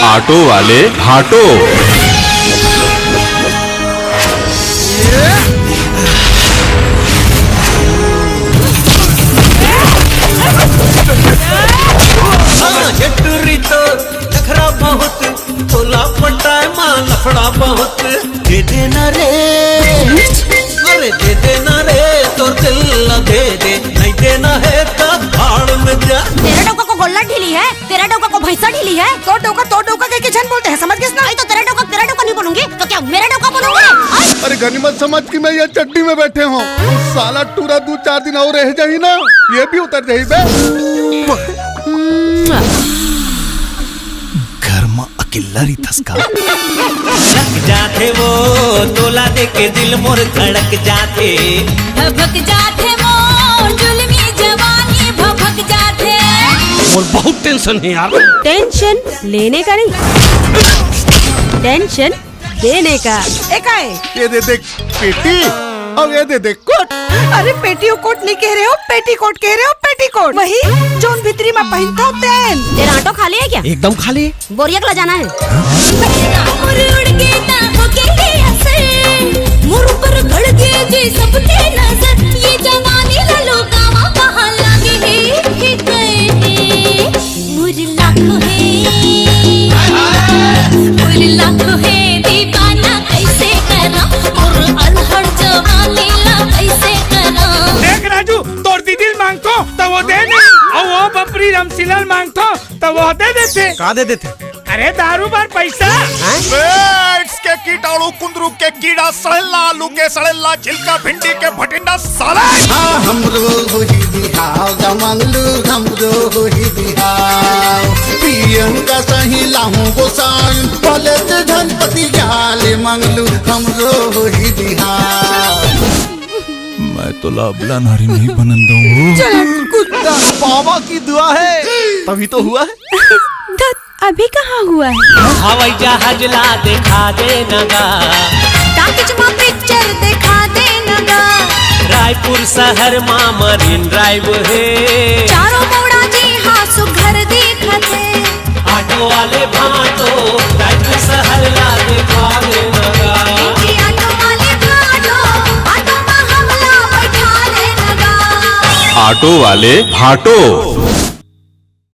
Auto वाले भाटो। नखरा बहुत तोला पट्टा मां लफड़ा बहुत। दे देना रे, अरे दे देना रे, तो दिल दे दे, नहीं देना है तो भाड़ में जा। तेरा डोका को गोल्ला ढीली है, तेरा डोका को भैंसा ढीली है। तो डोका के जन बोलते हैं, समझ गए ना? तो तेरा डोका नहीं बोलूंगी तो क्या मेरा डोका बोलूंगी? अरे गनीमत समझ कि मैं ये चड्डी में बैठे हूँ। साला टूरा 2-4 दिन और रह जाही ना, ये भी उतर जाही बे। घर में अकेला रही थसका। लग जाते वो तोला दे के दिल मोर धड़क जाते। भभक जाते मोर जुल्मी जवानी भभक जाते। और बहुत टेंशन है यार। टेंशन लेने का नहीं, टेंशन देने का। ये दे देख पेटी और ये दे देख कोट। अरे पेटी कोट नहीं कह रहे हो, पेटीकोट कह रहे हो, पेटीकोट। वही जोन भीतरी में पहनता हूँ तेन। तेरा ऑटो खाली है क्या? एकदम खाली। बोरिया को जाना है। मांगतो तो वो दे दे, और वो बपरी रमसिलाल मांगतो तो वो दे देते। का दे देते? अरे दारू बार पैसा। के कीटाणु कुंदरू के कीड़ा सड़ेला आलू के सड़ेला छिलका भिंडी के भटिंडा साला। हमरो होई बिहाव जमंगलू हमरो होई बिहाव प्रियंका सही लाहू गोसाई भले धनपति जाले मंगलू हमरो होई बिहाव। मैं तो लाबला नारी नहीं बनन दूँ। कुत्ता बाबा की दुआ है तभी तो हुआ है। अभी कहाँ हुआ है? हवाई जहाज ला दिखा दे नगा, टाकिज में पिक्चर दिखा दे नगा। रायपुर शहर में मरीन ड्राइव है। चारों मोड़ा जी हाँ सुघर दिखते। ऑटो वाले भाटो रायपुर शहर ला दिखा दे नगा। ऑटो वाले भाटो, ऑटो में हमला बैठा दे नगा। ऑटो वाले भाटो।